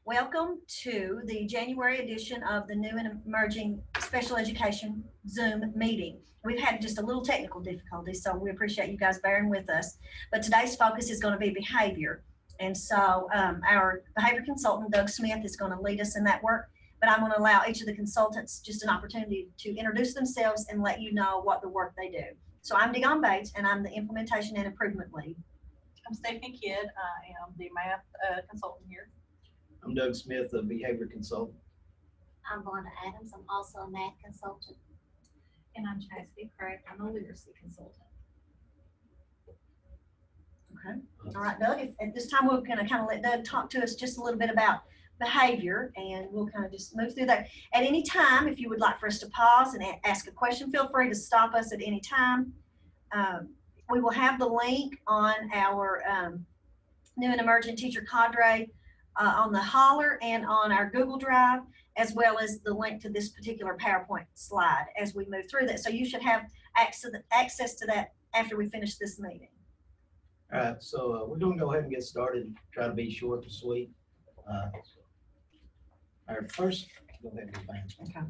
Welcome to the January edition of the new and emerging special education Zoom meeting. We've had just a little technical difficulty, so we appreciate you guys bearing with us. But today's focus is going to be behavior. And so our behavior consultant, Doug Smith, is going to lead us in that work. But I'm going to allow each of the consultants just an opportunity to introduce themselves and let you know what the work they do. So I'm Dion Bates, and I'm the implementation and improvement lead. I'm Stephanie Kidd. I am the math consultant here. I'm Doug Smith, a behavior consultant. I'm Vonda Adams. I'm also a math consultant. And I'm Chastity Craig. I'm a literacy consultant. Okay. All right, Doug, at this time we're going to kind of let Doug talk to us just a little bit about behavior, and we'll kind of just move through that. At any time, if you would like for us to pause and ask a question, feel free to stop us at any time. We will have the link on our new and emerging teacher cadre on the holler and on our Google Drive, as well as the link to this particular PowerPoint slide as we move through that. So you should have access to that after we finish this meeting. All right, so we're going to go ahead and get started, try to be short and sweet. Our first, go ahead and find it. Okay.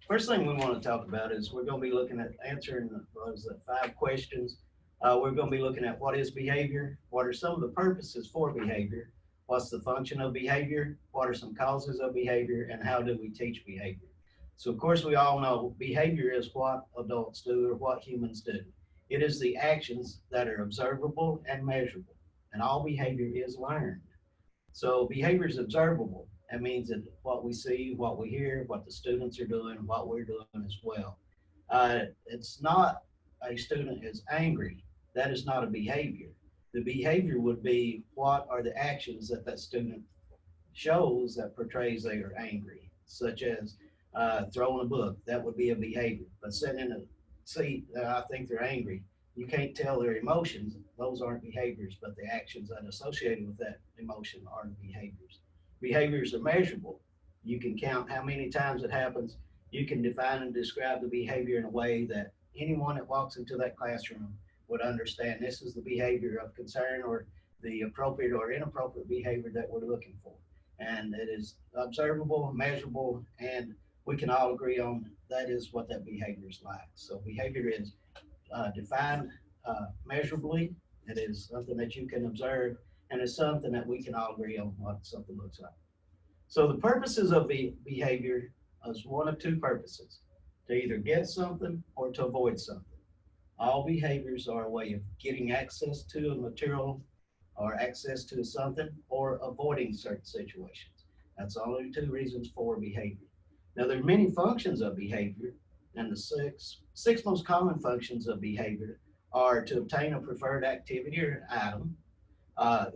First thing we want to talk about is we're going to be looking at answering 5 questions. We're going to be looking at what is behavior, what are some of the purposes for behavior, what's the function of behavior, what are some causes of behavior, and how do we teach behavior. So of course we all know behavior is what adults do or what humans do. It is the actions that are observable and measurable, and all behavior is learned. So behavior is observable. That means that what we see, what we hear, what the students are doing, what we're doing as well. It's not a student is angry. That is not a behavior. The behavior would be what are the actions that that student shows that portrays they are angry, such as throwing a book. That would be a behavior. But sitting in a seat, I think they're angry. You can't tell their emotions. Those aren't behaviors, but the actions that are associated with that emotion are the behaviors. Behaviors are measurable. You can count how many times it happens. You can define and describe the behavior in a way that anyone that walks into that classroom would understand this is the behavior of concern or the appropriate or inappropriate behavior that we're looking for. And it is observable, measurable, and we can all agree on that is what that behavior is like. So behavior is defined measurably. It is something that you can observe, and it's something that we can all agree on what something looks like. So the purposes of behavior is one of 2 purposes: to either get something or to avoid something. All behaviors are a way of getting access to a material or access to something or avoiding certain situations. That's only 2 reasons for behavior. Now there are many functions of behavior, and the six most common functions of behavior are to obtain a preferred activity or item,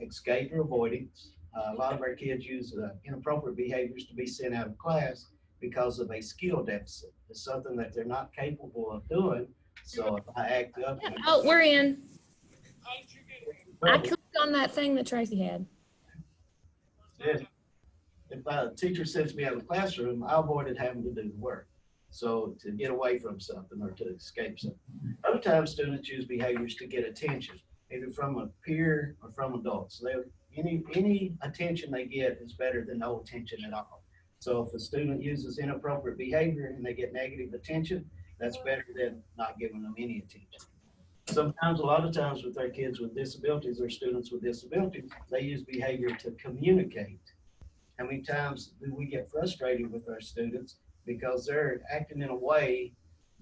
escape or avoidance. A lot of our kids use inappropriate behaviors to be sent out of class because of a skill deficit. It's something that they're not capable of doing. So if I act up. Oh, we're in. I clicked on that thing that Tracy had. If a teacher sends me out of the classroom, I avoided having to do the work. So to get away from something or to escape something. Other times students use behaviors to get attention, either from a peer or from adults. So any attention they get is better than no attention at all. So if a student uses inappropriate behavior and they get negative attention, that's better than not giving them any attention. Sometimes, a lot of times with our kids with disabilities or students with disabilities, they use behavior to communicate. How many times do we get frustrated with our students because they're acting in a way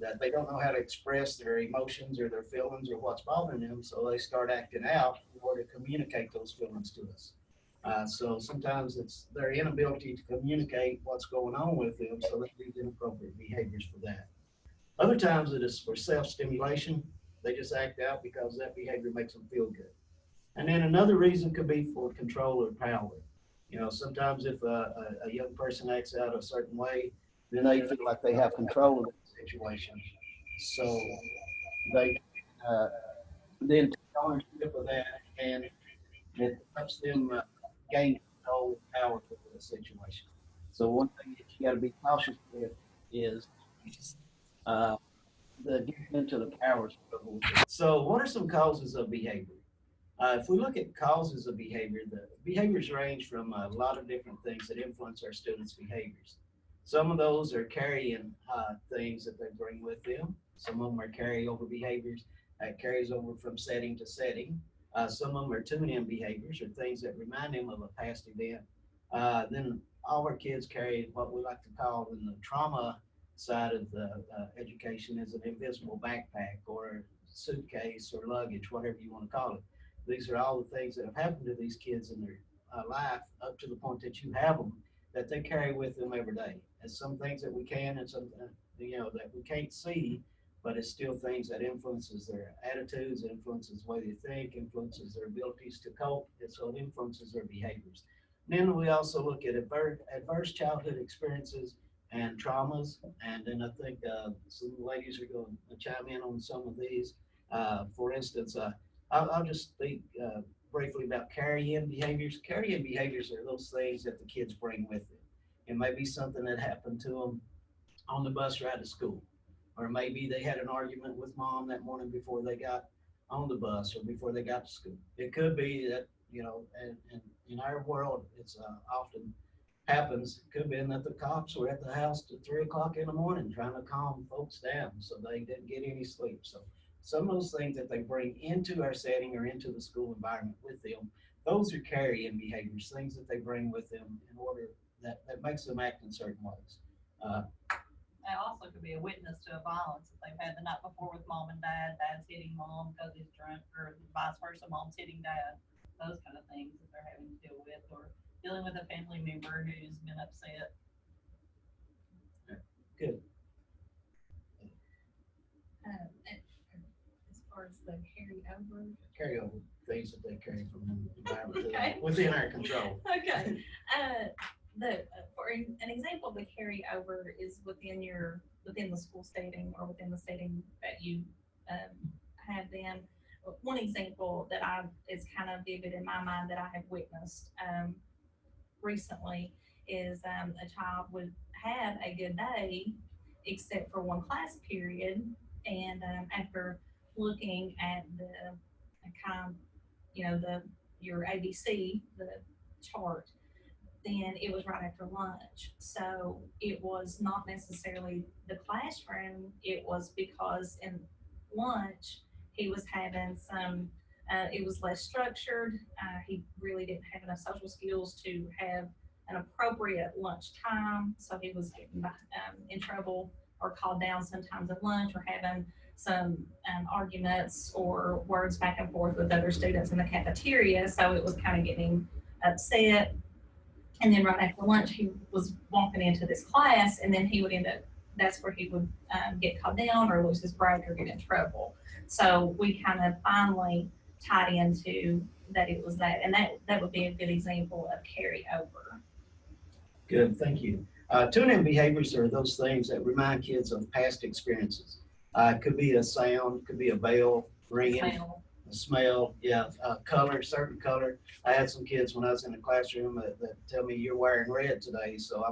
that they don't know how to express their emotions or their feelings or what's bothering them, so they start acting out in order to communicate those feelings to us. So sometimes it's their inability to communicate what's going on with them, so they use inappropriate behaviors for that. Other times it is for self-stimulation. They just act out because that behavior makes them feel good. And then another reason could be for control or power. You know, sometimes if a young person acts out a certain way, then they feel like they have control of the situation. So they then take ownership of that, and it helps them gain control and power over the situation. So one thing that you got to be cautious with is the getting into the power struggle. So what are some causes of behavior? If we look at causes of behavior, behaviors range from a lot of different things that influence our students' behaviors. Some of those are carrying things that they bring with them. Some of them are carryover behaviors that carries over from setting to setting. Some of them are tune-in behaviors or things that remind them of a past event. Then all our kids carry what we like to call in the trauma side of the education is an invisible backpack or suitcase or luggage, whatever you want to call it. These are all the things that have happened to these kids in their life up to the point that you have them that they carry with them every day. And some things that we can and some that we can't see, but it's still things that influences their attitudes, influences the way they think, influences their abilities to cope, and so it influences their behaviors. And then we also look at adverse childhood experiences and traumas, and then I think some ladies are going to chime in on some of these. For instance, I'll just speak briefly about carry-in behaviors. Carry-in behaviors are those things that the kids bring with them. It may be something that happened to them on the bus ride to school, or maybe they had an argument with mom that morning before they got on the bus or before they got to school. It could be that, and in our world, it's often happens. It could be that the cops were at the house at 3 o'clock in the morning trying to calm folks down so they didn't get any sleep. So some of those things that they bring into our setting or into the school environment with them, those are carry-in behaviors, things that they bring with them in order that makes them act in certain ways. It also could be a witness to a violence that they've had the night before with mom and dad. Dad's hitting mom because he's drunk, or vice versa, mom's hitting dad. Those kind of things that they're having to deal with, or dealing with a family member who's been upset. Good. As far as the Carryover things that they carry from the environment Okay. within our control. okay, for an example of the carryover is within the school setting or within the setting that you have them. One example that is kind of vivid in my mind that I have witnessed recently is a child would have a good day except for one class period, and after looking at the kind of your ABC, the chart, then it was right after lunch. So it was not necessarily the classroom, it was because in lunch he was having some it was less structured. He really didn't have enough social skills to have an appropriate lunch time, so he was getting in trouble or called down sometimes at lunch, or having some arguments or words back and forth with other students in the cafeteria. So it was kind of getting upset. And then right after lunch, he was walking into this class, and then he would end up, that's where he would get called down or lose his break or get in trouble. So we kind of finally tied into that it was that. And that would be a good example of carryover. Good, thank you. Tune-in behaviors are those things that remind kids of past experiences. It could be a sound, could be a bell ringing, a smell, color, certain color. I had some kids when I was in the classroom that tell me you're wearing red today, so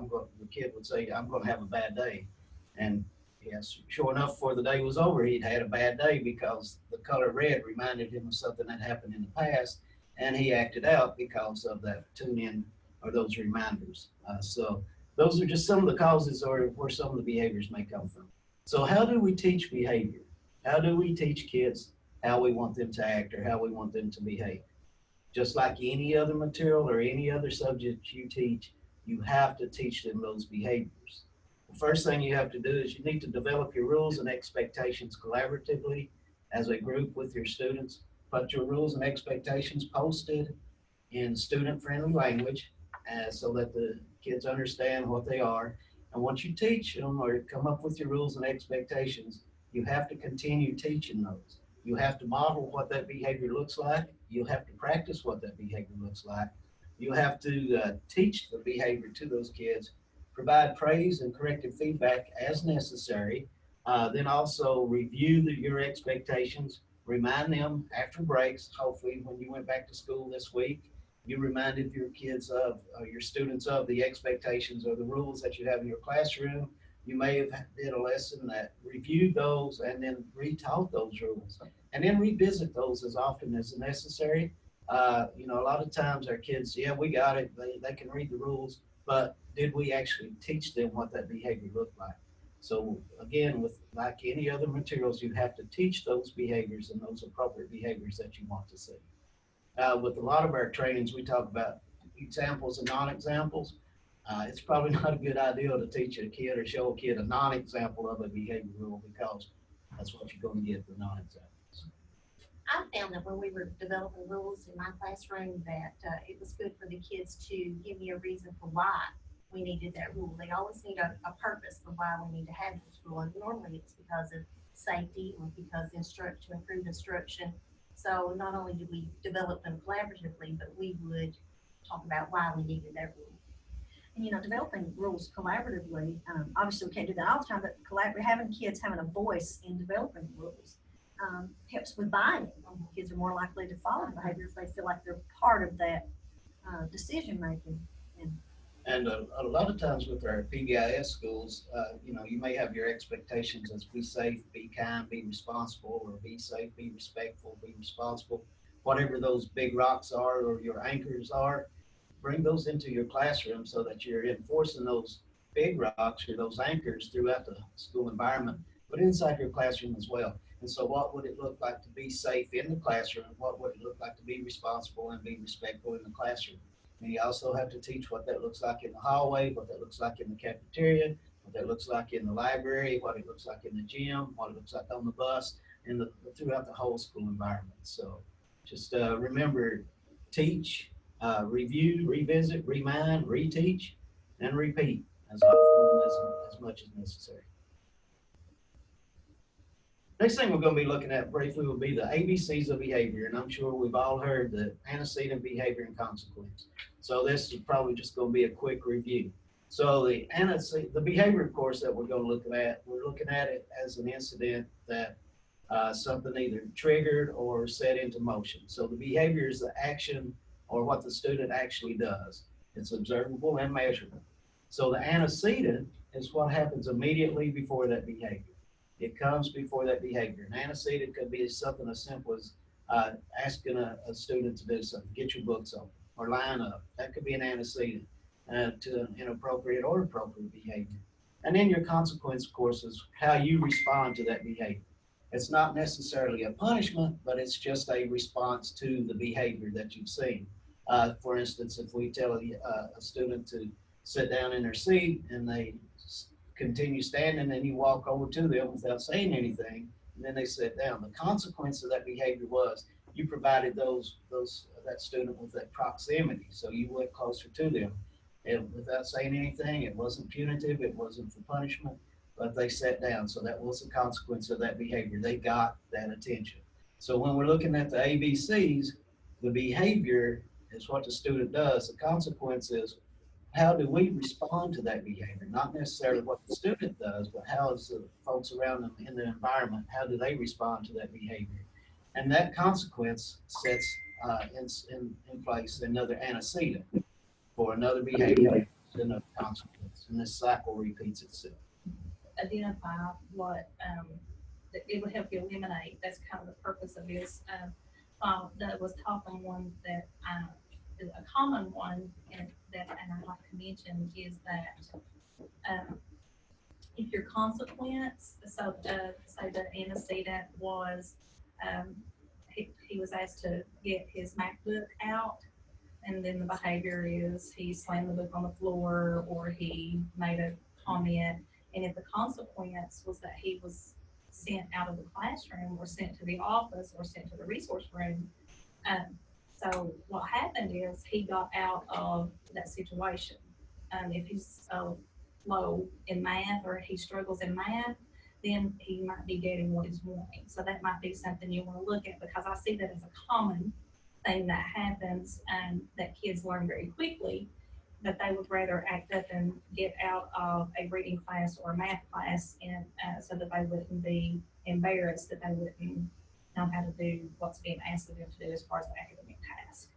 the kid would say, I'm going to have a bad day. And yes, sure enough, before the day was over, he'd had a bad day because the color red reminded him of something that happened in the past, and he acted out because of that tune-in or those reminders. So those are just some of the causes or where some of the behaviors may come from. So how do we teach behavior? How do we teach kids how we want them to act or how we want them to behave? Just like any other material or any other subject you teach, you have to teach them those behaviors. The first thing you have to do is you need to develop your rules and expectations collaboratively as a group with your students. Put your rules and expectations posted in student-friendly language so that the kids understand what they are. And once you teach them or come up with your rules and expectations, you have to continue teaching those. You have to model what that behavior looks like. You have to practice what that behavior looks like. You have to teach the behavior to those kids, provide praise and corrective feedback as necessary, then also review your expectations, remind them after breaks. Hopefully when you went back to school this week, you reminded your kids of, your students of the expectations or the rules that you have in your classroom. You may have did a lesson that reviewed those and then retaught those rules, and then revisit those as often as necessary. A lot of times our kids, yeah, we got it. They can read the rules, but did we actually teach them what that behavior looked like? So again, with like any other materials, you have to teach those behaviors and those appropriate behaviors that you want to see. With a lot of our trainings, we talk about examples and non-examples. It's probably not a good idea to teach a kid or show a kid a non-example of a behavior rule because that's what you're going to get, the non-examples. I found that when we were developing rules in my classroom, that it was good for the kids to give me a reason for why we needed that rule. They always need a purpose for why we need to have this rule. And normally it's because of safety or because to improve instruction. So not only did we develop them collaboratively, but we would talk about why we needed that rule. And developing rules collaboratively, obviously we can't do that all the time, but having kids having a voice in developing rules helps with buy-in. Kids are more likely to follow behavior if they feel like they're part of that decision making. And a lot of times with our PBIS schools, you may have your expectations as be safe, be kind, be responsible, or be safe, be respectful, be responsible. Whatever those big rocks are or your anchors are, bring those into your classroom so that you're enforcing those big rocks or those anchors throughout the school environment, but inside your classroom as well. And so what would it look like to be safe in the classroom? What would it look like to be responsible and be respectful in the classroom? And you also have to teach what that looks like in the hallway, what that looks like in the cafeteria, what that looks like in the library, what it looks like in the gym, what it looks like on the bus, and throughout the whole school environment. So just remember, teach, review, revisit, remind, reteach, and repeat as often and as much as necessary. Next thing we're going to be looking at briefly will be the ABCs of behavior, and I'm sure we've all heard the antecedent, behavior, and consequence. So this is probably just going to be a quick review. So the behavior, of course, that we're going to look at, we're looking at it as an incident that something either triggered or set into motion. So the behavior is the action or what the student actually does. It's observable and measurable. So the antecedent is what happens immediately before that behavior. It comes before that behavior. An antecedent could be something as simple as asking a student to do something, get your books open or line up. That could be an antecedent to an inappropriate or appropriate behavior. And then your consequence, of course, is how you respond to that behavior. It's not necessarily a punishment, but it's just a response to the behavior that you've seen. For instance, if we tell a student to sit down in their seat and they continue standing and you walk over to them without saying anything, and then they sit down. The consequence of that behavior was you provided that student with that proximity, so you went closer to them. And without saying anything, it wasn't punitive, it wasn't for punishment, but they sat down. So that was the consequence of that behavior. They got that attention. So when we're looking at the ABCs, the behavior is what the student does. The consequence is how do we respond to that behavior? Not necessarily what the student does, but how is the folks around them in the environment, how do they respond to that behavior? And that consequence sets in place another antecedent for another behavior, another consequence, and this cycle repeats itself. Identify what it would help you eliminate. That's kind of the purpose of this. That was talking one that is a common one, and I'd like to mention is that if your consequence, so say the antecedent was he was asked to get his MacBook out, and then the behavior is he slammed the book on the floor or he made a comment, and if the consequence was that he was sent out of the classroom or sent to the office or sent to the resource room, so what happened is he got out of that situation. If he's low in math or he struggles in math, then he might be getting what he's wanting. So that might be something you want to look at, because I see that as a common thing that happens and that kids learn very quickly, that they would rather act up and get out of a reading class or a math class, and so that they wouldn't be embarrassed, that they wouldn't know how to do what's being asked of them to do as far as the academic task.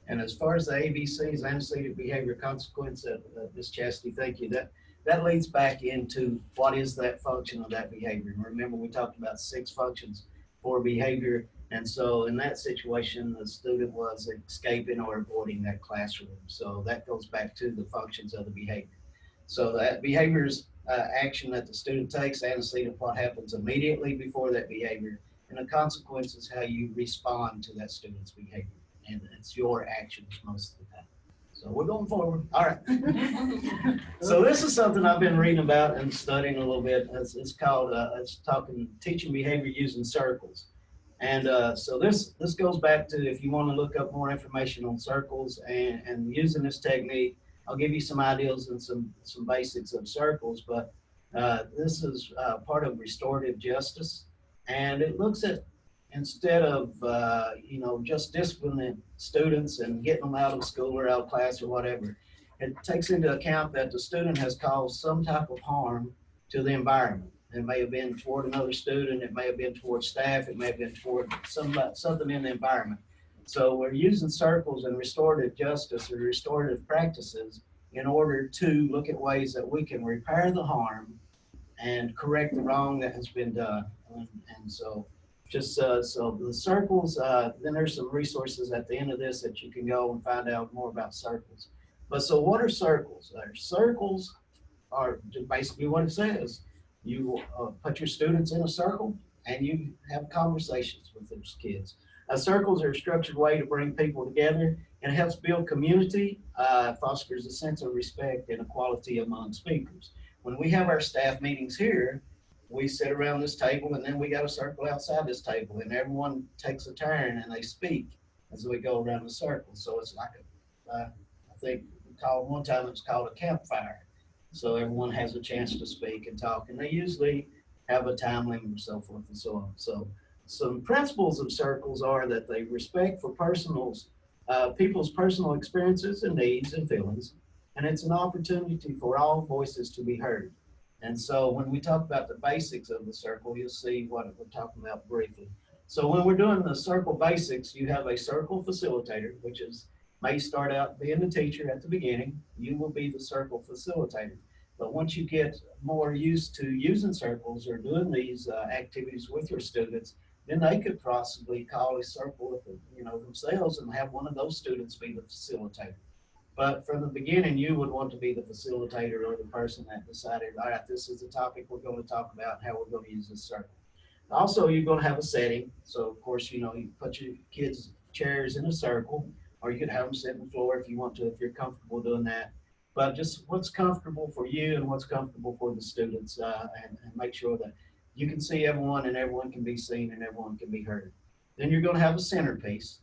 And as far as the ABCs, antecedent, behavior, consequence, Ms. Chastity, thank you. That leads back into what is that function of that behavior. And remember, we talked about 6 functions for behavior, And so in that situation, the student was escaping or avoiding that classroom. So that goes back to the functions of the behavior. So that behavior is action that the student takes, antecedent what happens immediately before that behavior, and the consequences how you respond to that student's behavior. And it's your actions most of the time. So we're going forward. All right. So this is something I've been reading about and studying a little bit. It's called teaching behavior using circles. And so this goes back to if you want to look up more information on circles and using this technique, I'll give you some ideas and some basics of circles. But this is part of restorative justice, and it looks at instead of just disciplining students and getting them out of school or out of class or whatever, it takes into account that the student has caused some type of harm to the environment. It may have been toward another student, it may have been toward staff, it may have been toward something in the environment. So we're using circles and restorative justice or restorative practices in order to look at ways that we can repair the harm and correct the wrong that has been done. And so so the circles, then there's some resources at the end of this that you can go and find out more about circles. But so what are circles? Circles are basically what it says. You put your students in a circle and you have conversations with those kids. Circles are a structured way to bring people together and it helps build community, fosters a sense of respect and equality among speakers. When we have our staff meetings here, we sit around this table and then we got a circle outside this table and everyone takes a turn and they speak as we go around the circle. So it's like I think one time it was called a campfire. So everyone has a chance to speak and talk, and they usually have a time limit and so forth and so on. So some principles of circles are that they respect for people's personal experiences and needs and feelings, and it's an opportunity for all voices to be heard. And so when we talk about the basics of the circle, you'll see what we're talking about briefly. So when we're doing the circle basics, you have a circle facilitator, which may start out being the teacher at the beginning. You will be the circle facilitator. But once you get more used to using circles or doing these activities with your students, then they could possibly call a circle themselves and have one of those students be the facilitator. But from the beginning, you would want to be the facilitator or the person that decided, all right, this is the topic we're going to talk about and how we're going to use this circle. Also, you're going to have a setting. So, of course, you put your kids' chairs in a circle, or you could have them sit on the floor if you want to, if you're comfortable doing that. But just what's comfortable for you and what's comfortable for the students, and make sure that you can see everyone and everyone can be seen and everyone can be heard. Then you're going to have a centerpiece.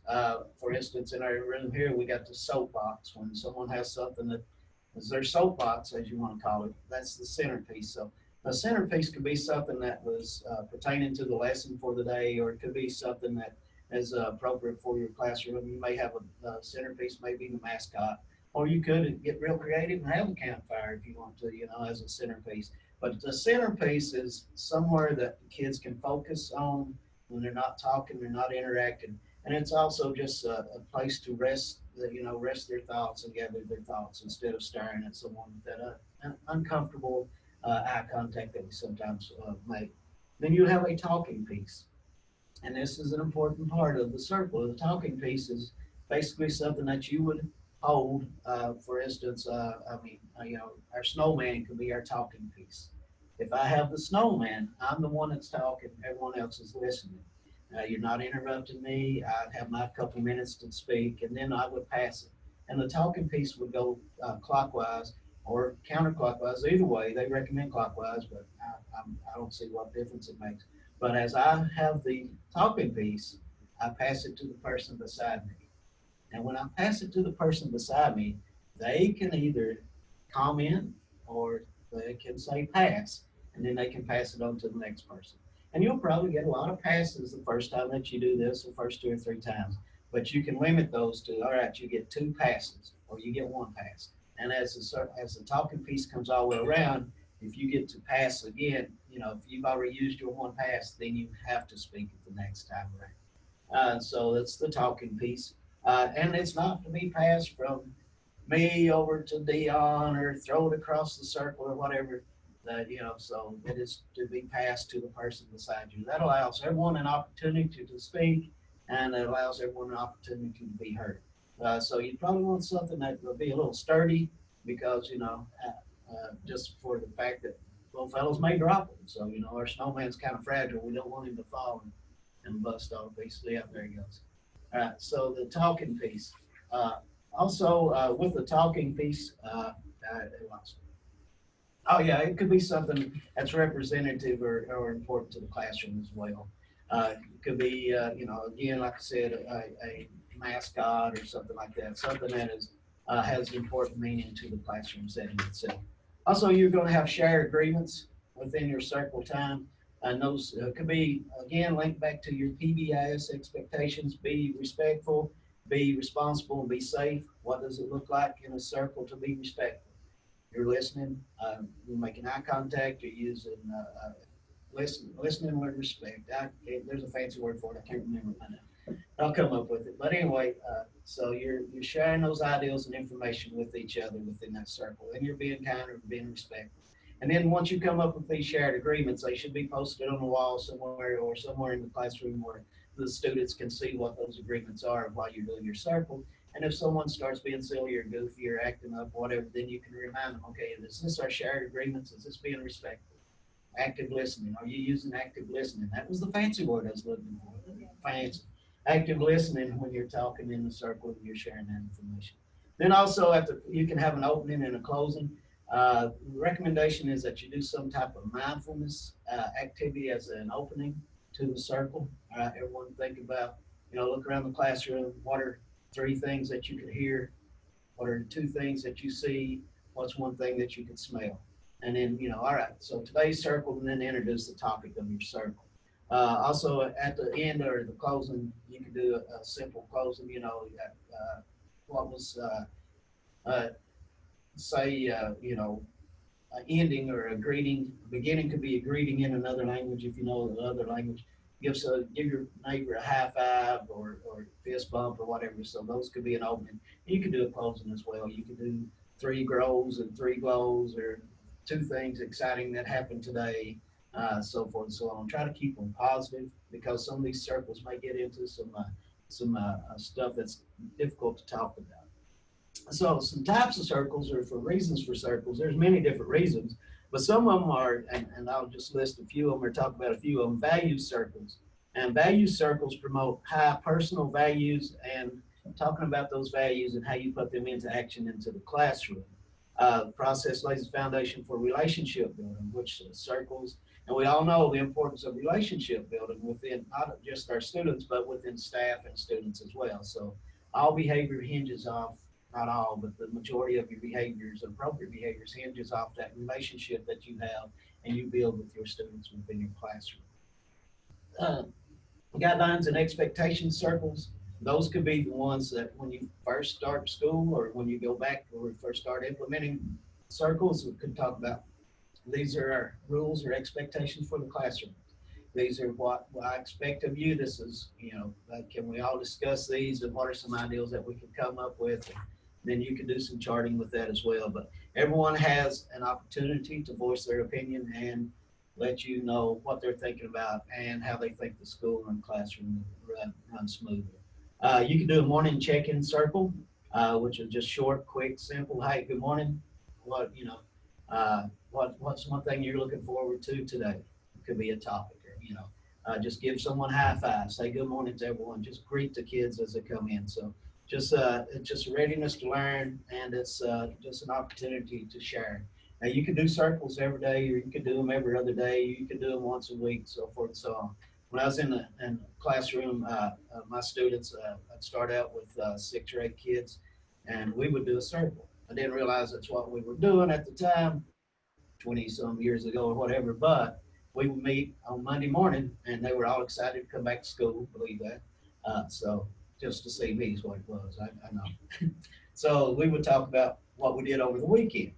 For instance, in our room here, we got the soapbox. When someone has something that is their soapbox, as you want to call it, that's the centerpiece. So a centerpiece could be something that was pertaining to the lesson for the day, or it could be something that is appropriate for your classroom. You may have a centerpiece, maybe the mascot, or you could get real creative and have a campfire if you want to, as a centerpiece. But the centerpiece is somewhere that the kids can focus on when they're not talking, they're not interacting. And it's also just a place to rest their thoughts and gather their thoughts instead of staring at someone with that uncomfortable eye contact that we sometimes make. Then you have a talking piece. And this is an important part of the circle. The talking piece is basically something that you would hold. For instance, our snowman could be our talking piece. If I have the snowman, I'm the one that's talking, everyone else is listening. You're not interrupting me. I'd have my couple minutes to speak, and then I would pass it. And the talking piece would go clockwise or counterclockwise. Either way, they recommend clockwise, but I don't see what difference it makes. But as I have the talking piece, I pass it to the person beside me. And when I pass it to the person beside me, they can either comment or they can say pass, and then they can pass it on to the next person. And you'll probably get a lot of passes the first time that you do this, the first 2 or 3 times. But you can limit those to, all right, you get 2 passes or you get 1 pass. And as the talking piece comes all the way around, if you get to pass again, if you've already used your 1 pass, then you have to speak it the next time around. So that's the talking piece. And it's not to be passed from me over to Dion or throw it across the circle or whatever. that, so it is to be passed to the person beside you. That allows everyone an opportunity to speak, and it allows everyone an opportunity to be heard. So you probably want something that will be a little sturdy because, just for the fact that little fellows may drop them. So, our snowman's kind of fragile. We don't want him to fall and bust off. Basically, yeah, there he goes. All right, so the talking piece. Also, with the talking piece, oh yeah, it could be something that's representative or important to the classroom as well. It could be, again, like I said, a mascot or something like that, something that has important meaning to the classroom setting itself. Also, you're going to have shared agreements within your circle time. And those could be, again, linked back to your PBIS expectations. Be respectful, be responsible, and be safe. What does it look like in a circle to be respectful? You're listening, you're making eye contact, you're using listening with respect. There's a fancy word for it. I can't remember it now. I'll come up with it. But anyway, so you're sharing those ideals and information with each other within that circle, and you're being kind or being respectful. And then once you come up with these shared agreements, they should be posted on the wall somewhere or somewhere in the classroom where the students can see what those agreements are while you're doing your circle. And if someone starts being silly or goofy or acting up, whatever, then you can remind them, okay, is this our shared agreements? Is this being respectful? Active listening. Are you using active listening? That was the fancy word I was looking for. Fancy. Active listening when you're talking in the circle and you're sharing that information. Then also you can have an opening and a closing. Recommendation is that you do some type of mindfulness activity as an opening to the circle. Everyone think about, look around the classroom. What are 3 things that you could hear? What are 2 things that you see? What's 1 thing that you could smell? And then, all right, so today's circle, and then introduce the topic of your circle. Also, at the end or the closing, you can do a simple closing, what was, say, ending or a greeting. Beginning could be a greeting in another language if you know the other language. Give your neighbor a high five or fist bump or whatever. So those could be an opening. You can do a closing as well. You can do 3 grows and 3 glows or 2 things exciting that happened today, so forth and so on. Try to keep them positive because some of these circles may get into some stuff that's difficult to talk about. So some types of circles or for reasons for circles, there's many different reasons, but some of them are, and I'll just list a few of them or talk about a few of them, value circles. And value circles promote high personal values and talking about those values and how you put them into action into the classroom. The process lays the foundation for relationship building, which circles, and we all know the importance of relationship building within not just our students, but within staff and students as well. So all behavior hinges off, not all, but the majority of your behaviors, appropriate behaviors, hinges off that relationship that you have and you build with your students within your classroom. Guidelines and expectation circles, those could be the ones that when you first start school or when you go back or first start implementing circles, we could talk about these are our rules or expectations for the classroom. These are what I expect of you. This is, can we all discuss these and what are some ideas that we can come up with? And then you can do some charting with that as well. But everyone has an opportunity to voice their opinion and let you know what they're thinking about and how they think the school and classroom run smoothly. You can do a morning check-in circle, which is just short, quick, simple. Hey, good morning. What's 1 thing you're looking forward to today? It could be a topic, or just give someone a high five. Say good morning to everyone. Just greet the kids as they come in. So it's just readiness to learn, and it's just an opportunity to share. Now you can do circles every day, or you can do them every other day. You can do them once a week, so forth and so on. When I was in the classroom, my students, I'd start out with 6 or 8 kids, and we would do a circle. I didn't realize that's what we were doing at the time, 20 some years ago or whatever, but we would meet on Monday morning and they were all excited to come back to school, believe that. So just to see me is what it was, I know. So we would talk about what we did over the weekend.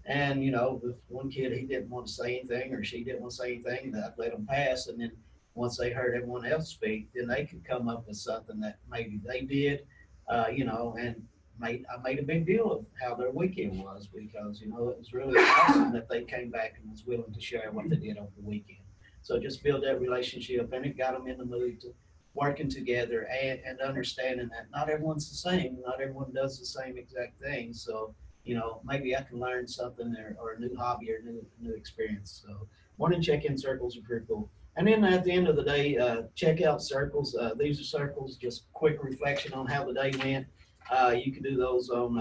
And, the 1 kid, he didn't want to say anything or she didn't want to say anything, and I'd let them pass. And then once they heard everyone else speak, then they could come up with something that maybe they did, and I made a big deal of how their weekend was because, it was really awesome that they came back and was willing to share what they did over the weekend. So just build that relationship, and it got them in the mood to working together and understanding that not everyone's the same. Not everyone does the same exact thing. So, maybe I can learn something or a new hobby or new experience. So morning check-in circles are pretty cool. And then at the end of the day, check out circles. These are circles, just quick reflection on how the day went. You can do those on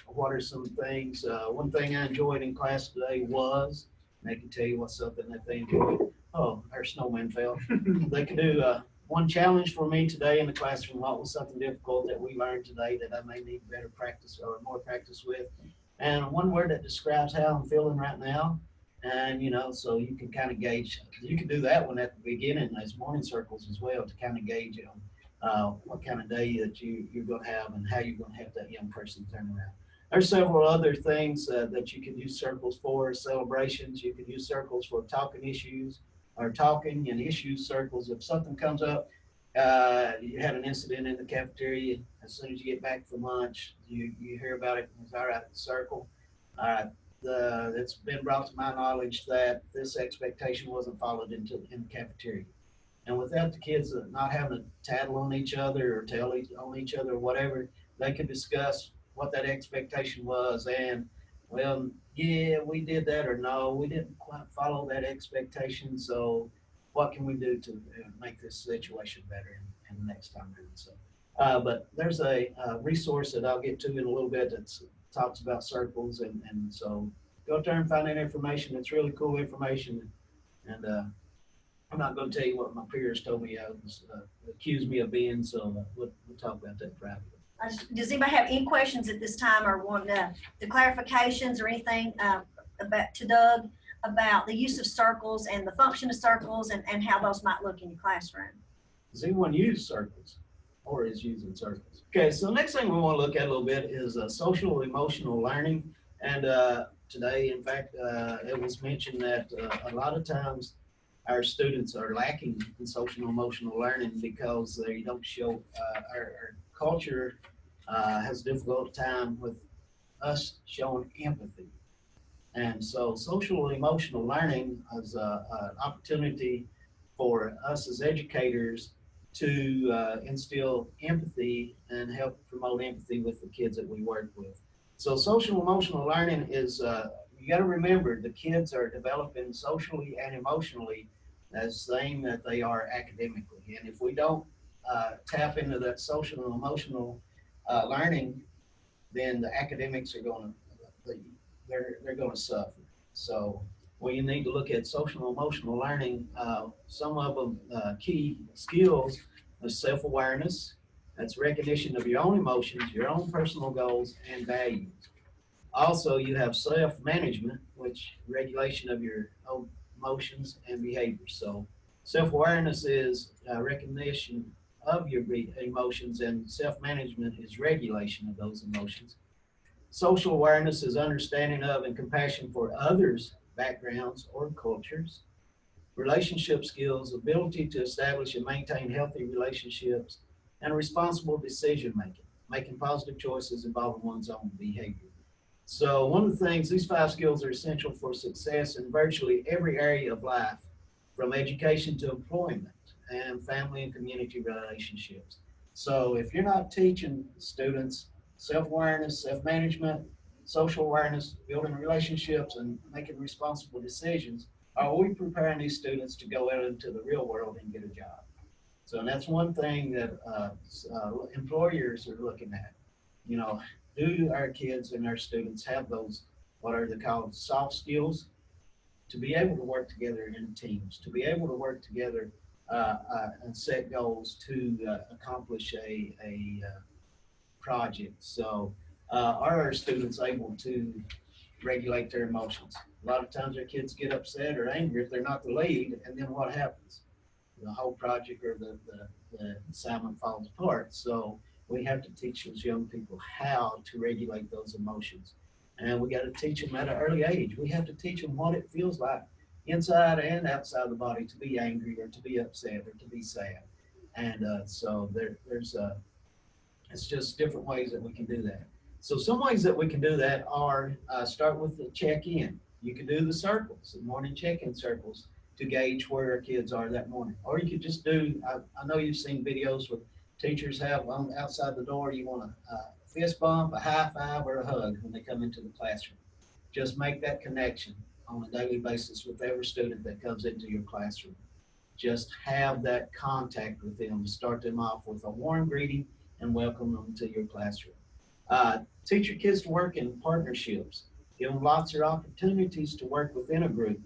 what are some things. One thing I enjoyed in class today was, and they can tell you what's something that they enjoyed. Oh, our snowman fell. They can do one challenge for me today in the classroom. What was something difficult that we learned today that I may need better practice or more practice with? And one word that describes how I'm feeling right now. And, so you can kind of gauge, you can do that one at the beginning, those morning circles as well, to kind of gauge what kind of day that you're going to have and how you're going to have that young person turn around. There's several other things that you can use circles for, celebrations. You can use circles for talking issues or talking and issues circles. If something comes up, you had an incident in the cafeteria, as soon as you get back from lunch, you hear about it, and it's all right, circle. All right, it's been brought to my knowledge that this expectation wasn't followed in the cafeteria. And without the kids not having to tattle on each other or tell on each other or whatever, they could discuss what that expectation was. And, well, yeah, we did that, or no, we didn't quite follow that expectation. So what can we do to make this situation better and next time around? So, but there's a resource that I'll get to in a little bit that talks about circles. And so go up there and find that information. It's really cool information. And I'm not going to tell you what my peers told me accused me of being, so we'll talk about that privately. Does anybody have any questions at this time or want the clarifications or anything about to Doug about the use of circles and the function of circles and how those might look in your classroom? Does anyone use circles or is using circles? Okay, so next thing we want to look at a little bit is social emotional learning. And today, in fact, it was mentioned that a lot of times our students are lacking in social emotional learning because they don't show, our culture has a difficult time with us showing empathy. And so social emotional learning is an opportunity for us as educators to instill empathy and help promote empathy with the kids that we work with. So social emotional learning is, you got to remember, the kids are developing socially and emotionally as same that they are academically. And if we don't tap into that social and emotional learning, then the academics are going to, they're going to suffer. So when you need to look at social emotional learning, some of them key skills are self-awareness. That's recognition of your own emotions, your own personal goals and values. Also, you have self-management, which regulation of your own emotions and behaviors. So self-awareness is recognition of your emotions, and self-management is regulation of those emotions. Social awareness is understanding of and compassion for others' backgrounds or cultures. Relationship skills, ability to establish and maintain healthy relationships, and responsible decision making, making positive choices involving one's own behavior. So one of the things, these 5 skills are essential for success in virtually every area of life, from education to employment and family and community relationships. So if you're not teaching students self-awareness, self-management, social awareness, building relationships, and making responsible decisions, are we preparing these students to go out into the real world and get a job? So that's one thing that employers are looking at. Do our kids and our students have those, what are they called, soft skills, to be able to work together in teams, to be able to work together and set goals to accomplish a project. So are our students able to regulate their emotions? A lot of times our kids get upset or angry if they're not the lead, and then what happens? The whole project or the assignment falls apart. So we have to teach those young people how to regulate those emotions. And we got to teach them at an early age. We have to teach them what it feels like inside and outside the body to be angry or to be upset or to be sad. And so there's It's just different ways that we can do that. So some ways that we can do that are start with the check-in. You can do the circles, the morning check-in circles to gauge where our kids are that morning. Or you could just do, I know you've seen videos where teachers have on outside the door, you want a fist bump, a high five, or a hug when they come into the classroom. Just make that connection on a daily basis with every student that comes into your classroom. Just have that contact with them. Start them off with a warm greeting and welcome them to your classroom. Teach your kids to work in partnerships. Give them lots of opportunities to work within a group,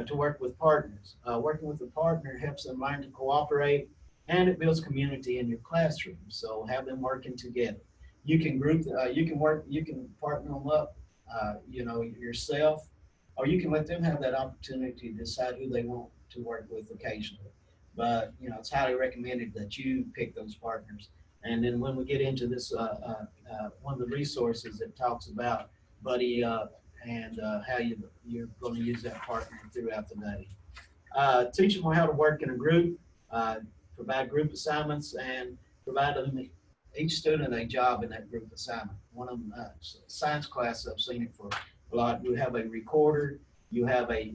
to work with partners. Working with a partner helps them learn to cooperate, and it builds community in your classroom. So have them working together. You can you can partner them up, yourself, or you can let them have that opportunity to decide who they want to work with occasionally. But it's highly recommended that you pick those partners. And then when we get into this, one of the resources that talks about buddy up and how you're going to use that partner throughout the day. Teach them how to work in a group, provide group assignments, and provide them, each student a job in that group assignment. One of them, science class, I've seen it for a lot. You have a recorder, you have a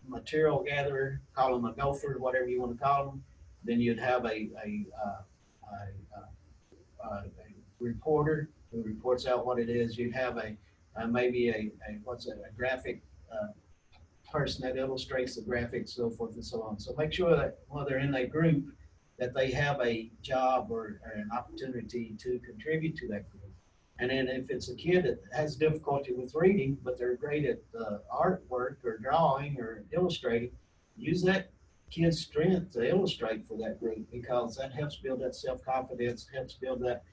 material gatherer, call them a gopher, whatever you want to call them. Then you'd have a reporter who reports out what it is. You'd have maybe a graphic person that illustrates the graphics, so forth and so on. So make sure that while they're in that group, that they have a job or an opportunity to contribute to that group. And then if it's a kid that has difficulty with reading, but they're great at artwork or drawing or illustrating, use that kid's strength to illustrate for that group, because that helps build that self-confidence, helps build that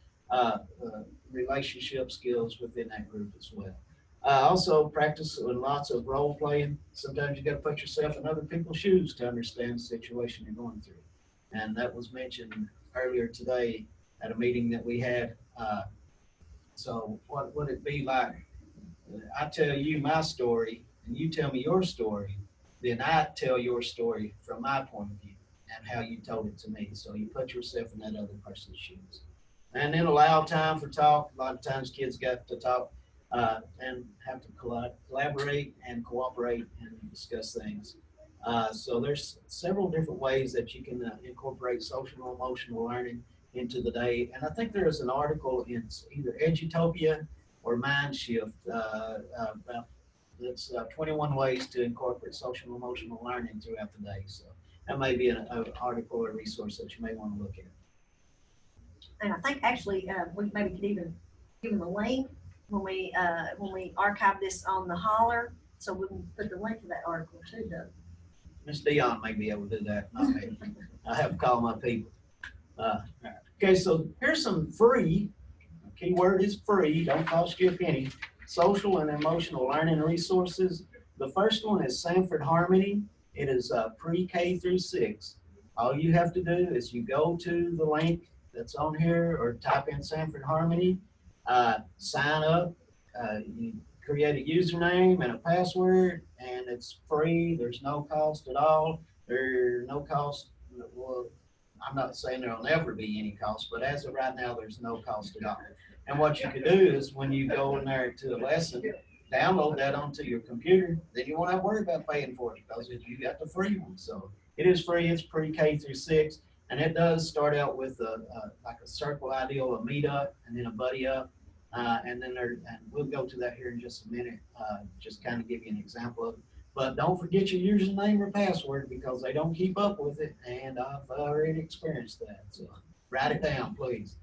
relationship skills within that group as well. Also practice with lots of role playing. Sometimes you got to put yourself in other people's shoes to understand the situation you're going through. And that was mentioned earlier today at a meeting that we had. So what would it be like? I tell you my story and you tell me your story, then I tell your story from my point of view and how you told it to me. So you put yourself in that other person's shoes. And then allow time for talk. A lot of times kids got to talk and have to collaborate and cooperate and discuss things. So there's several different ways that you can incorporate social emotional learning into the day. And I think there is an article in either Edutopia or Mindshift about it's 21 ways to incorporate social emotional learning throughout the day. So that may be an article or resource that you may want to look at. And I think actually we maybe could even give them a link when we archive this on the holler, so we can put the link to that article too, Doug. Miss Dion may be able to do that. I have to call my people. Okay, so here's some free, keyword is free, don't cost you a penny, social and emotional learning resources. The first one is Sanford Harmony. It is pre-K through 6. All you have to do is you go to the link that's on here or type in Sanford Harmony, sign up, you create a username and a password, and it's free. There's no cost at all. There's no cost. Well, I'm not saying there'll never be any cost, but as of right now, there's no cost at all. And what you can do is when you go in there to a lesson, download that onto your computer, then you won't have to worry about paying for it because you got the free one. So it is free. It's pre-K through 6. And it does start out with like a circle ideal, a meetup, and then a buddy up. And we'll go to that here in just a minute, just kind of give you an example of it. But don't forget your username or password because they don't keep up with it, and I've already experienced that. So write it down, please.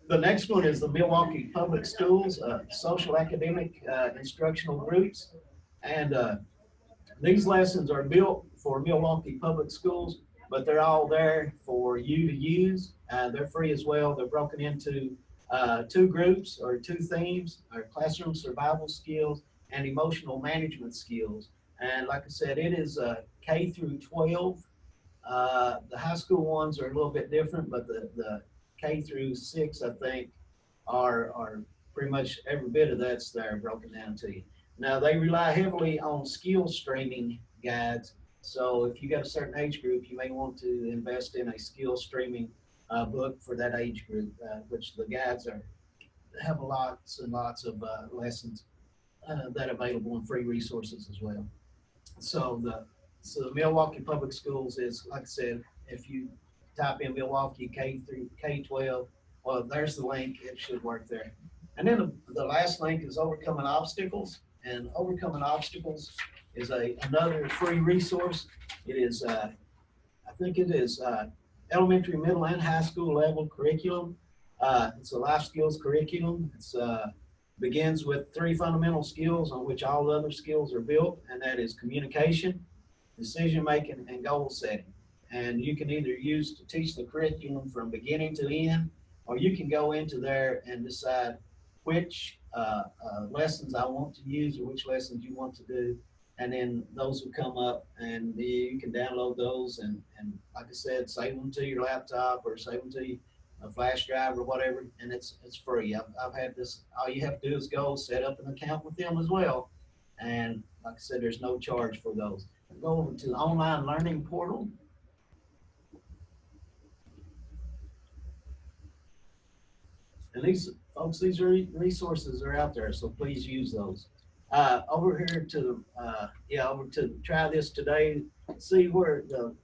The next one is the Milwaukee Public Schools Social Academic Instructional Groups. And these lessons are built for Milwaukee Public Schools, but they're all there for you to use. They're free as well. They're broken into 2 groups or 2 themes, or classroom survival skills and emotional management skills. And like I said, it is K through 12. The high school ones are a little bit different, but the K through 6, I think, are pretty much every bit of that's there broken down to you. Now, they rely heavily on skill streaming guides. So if you got a certain age group, you may want to invest in a skill streaming book for that age group, which the guides have lots and lots of lessons that are available and free resources as well. So the Milwaukee Public Schools is, like I said, if you type in Milwaukee K through K-12, well, there's the link. It should work there. And then the last link is Overcoming Obstacles. And Overcoming Obstacles is another free resource. It is, I think it is elementary, middle, and high school level curriculum. It's a life skills curriculum. It's begins with 3 fundamental skills on which all other skills are built, and that is communication, decision making, and goal setting. And you can either use to teach the curriculum from beginning to end, or you can go into there and decide which lessons I want to use or which lessons you want to do. And then those will come up and you can download those and like I said, save them to your laptop or save them to a flash drive or whatever, and it's free. I've had this, all you have to do is go set up an account with them as well. And like I said, there's no charge for those. Go over to the online learning portal. And these folks, these resources are out there, so please use those. Over here to over to try this today. See where the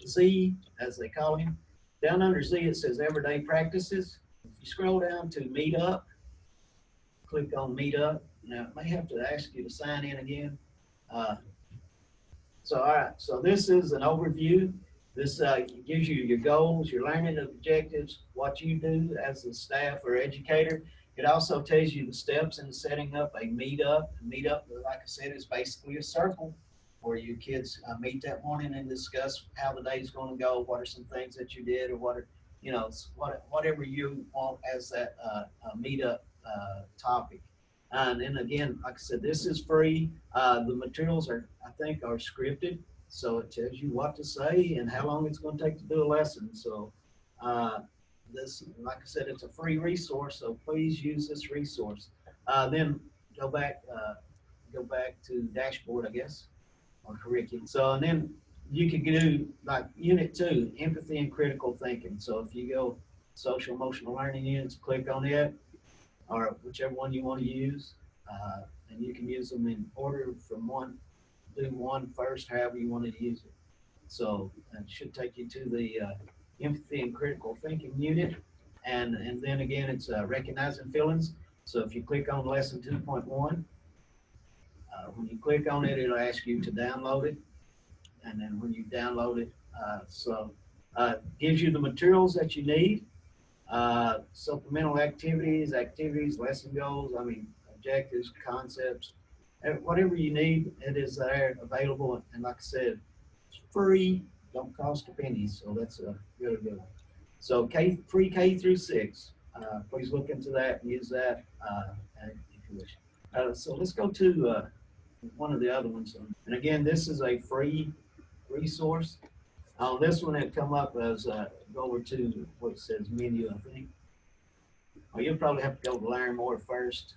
Z, as they call him, down under Z it says everyday practices. If you scroll down to Meetup, click on Meetup. Now it may have to ask you to sign in again. So all right, so this is an overview. This gives you your goals, your learning objectives, what you do as a staff or educator. It also tells you the steps in setting up a meetup. A meetup, like I said, is basically a circle where your kids meet that morning and discuss how the day's going to go. What are some things that you did, or what are, you know, whatever you want as that meetup topic. And then again, like I said, this is free. The materials are, I think, are scripted. So it tells you what to say and how long it's going to take to do a lesson. So this, like I said, it's a free resource. So please use this resource. Then go back to dashboard, I guess, or curriculum. So and then you can do like unit 2, empathy and critical thinking. So if you go social emotional learning units, click on it, or whichever one you want to use, and you can use them in order from one. Do one first, however you want to use it. So it should take you to the empathy and critical thinking unit. And then again, it's recognizing feelings. So if you click on lesson 2.1, when you click on it, it'll ask you to download it. And then when you download it, gives you the materials that you need, supplemental activities, lesson goals, objectives, concepts, whatever you need, it is there available. And like I said, it's free, don't cost a penny. So that's a really good one. So free K through 6. Please look into that and use that if you wish. So let's go to one of the other ones. And again, this is a free resource. On this one, it come up as go over to what says menu, I think. Well, you'll probably have to go to learn more first.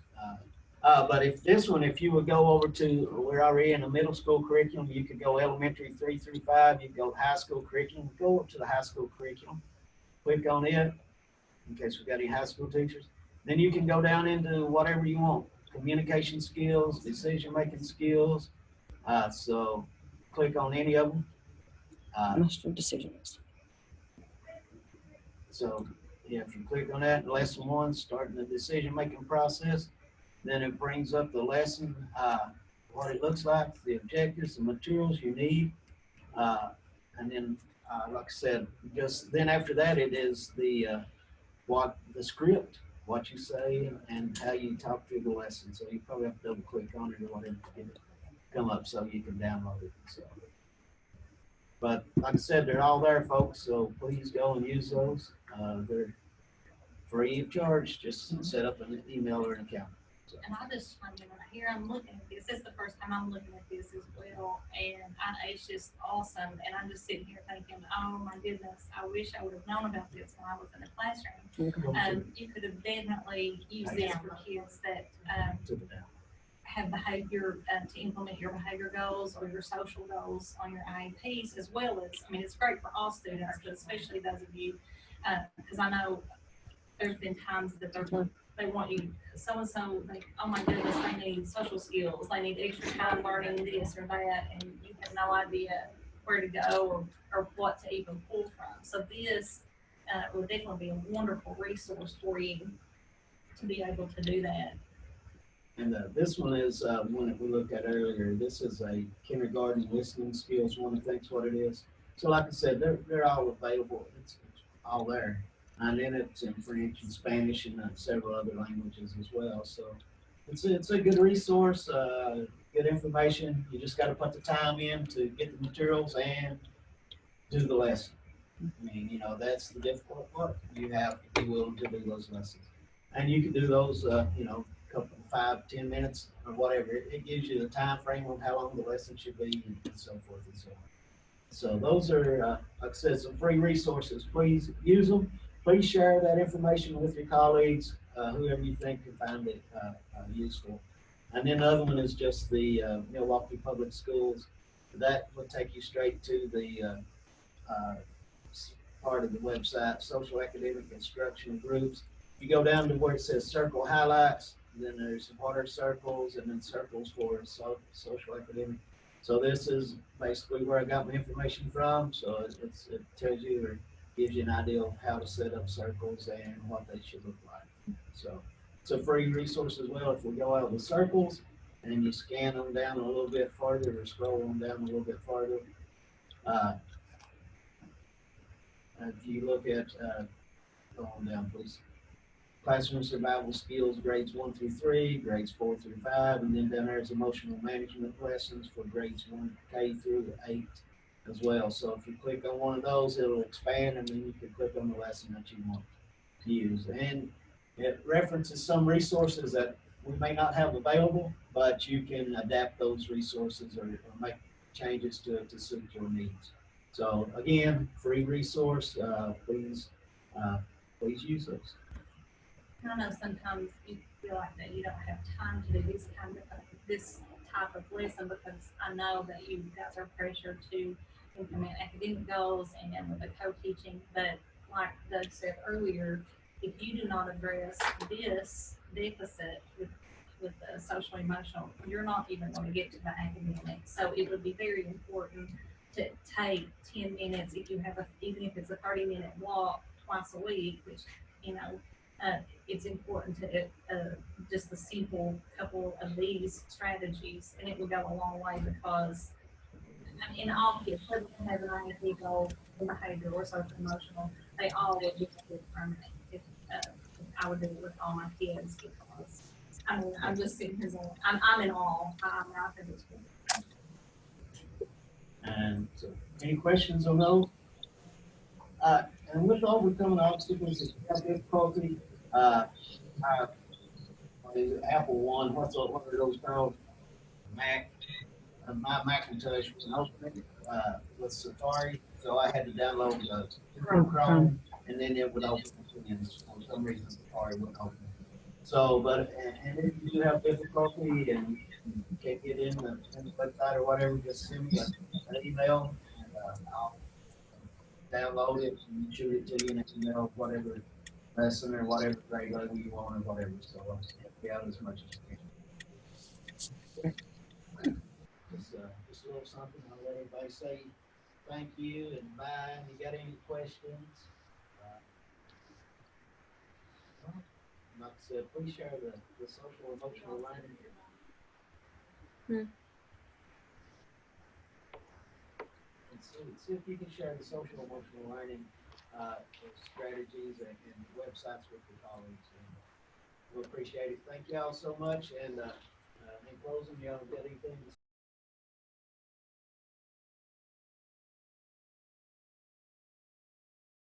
But if you would go over to, we're already in the middle school curriculum, you could go elementary 3 through 5, you could go high school curriculum, go up to the high school curriculum, click on it, in case we've got any high school teachers. Then you can go down into whatever you want, communication skills, decision-making skills. So click on any of them. Master decisions. So yeah, if you click on that, lesson 1, starting the decision-making process, then it brings up the lesson, what it looks like, the objectives, the materials you need. And then, like I said, just then after that, it is the script, what you say and how you talk through the lesson. So you probably have to double click on it or whatever to get it come up so you can download it. So, but like I said, they're all there, folks. So please go and use those. They're free of charge. Just set up an email or an account. So. And I just, here I'm looking at this. This is the first time I'm looking at this as well. And it's just awesome. And I'm just sitting here thinking, oh my goodness, I wish I would have known about this when I was in the classroom. You could have definitely used this for kids that have behavior, to implement your behavior goals or your social goals on your IEPs, as well as, it's great for all students, but especially those of you Cause I know there's been times that they want you, so-and-so, like, oh my goodness, they need social skills, they need extra time learning this or that, and you have no idea where to go or what to even pull from. So this, would definitely be a wonderful resource for you to be able to do that. And this one is one that we looked at earlier. This is a kindergarten listening skills one. I think's what it is. So like I said, they're all available. It's all there. And then it's in French and Spanish and several other languages as well. So it's a good resource, good information. You just got to put the time in to get the materials and do the lesson. I mean, you know, that's the difficult part. You have to be willing to do those lessons. And you can do those, you know, couple, 5, 10 minutes or whatever. It gives you the time frame on how long the lesson should be and so forth and so on. So those are, like I said, some free resources. Please use them. Please share that information with your colleagues, whoever you think can find it useful. And then the other one is just the Milwaukee Public Schools. That will take you straight to the part of the website, social academic instructional groups. You go down to where it says circle highlights, then there's water circles and then circles for social academic. So this is basically where I got my information from. So it tells you or gives you an idea of how to set up circles and what they should look like. So it's a free resource as well. If we go out of the circles and you scan them down a little bit farther or scroll them down a little bit farther, if you look at, go on down please, classroom survival skills, grades 1 through 3, grades 4 through 5, and then down there's emotional management lessons for grades 1K through 8 as well. So if you click on one of those, it'll expand, and then you can click on the lesson that you want to use. And it references some resources that we may not have available, but you can adapt those resources or make changes to it to suit your needs. So again, free resource, please use those. I know sometimes you feel like that you don't have time to do this type of lesson because I know that you guys are pressured to implement academic goals and with the co-teaching, but like Doug said earlier, if you do not address this deficit with the social emotional, you're not even going to get to the academic. So it would be very important to take 10 minutes if you have even if it's a 30-minute walk twice a week, which, you know, it's important to just a simple couple of these strategies, and it will go a long way because I mean, in all kids, whether they have an IEP goal, behavior, or social emotional, they all would benefit from it if I would do it with all my kids because I mean, I'm just sitting here going, I'm in awe. I think it's good. And so, any questions on those? And with overcoming obstacles, if you have difficulty, uh, what is it, Apple One, what are those called? Mac, my Macintosh was opening with Safari, so I had to download Chrome, and then it would open again. For some reason, Safari wouldn't open. So, but and if you do have difficulty and you can't get in the website or whatever, just send me an email and I'll download it and shoot it to you in an email, whatever lesson or whatever grade level you want or whatever. So I'll help you out as much as you can. Just a little something. I'll let everybody say thank you and bye. You got any questions? Like I said, please share the social emotional learning. And see if you can share the social emotional learning strategies and websites with your colleagues. And we'll appreciate it. Thank you all so much. And in closing, you all got anything to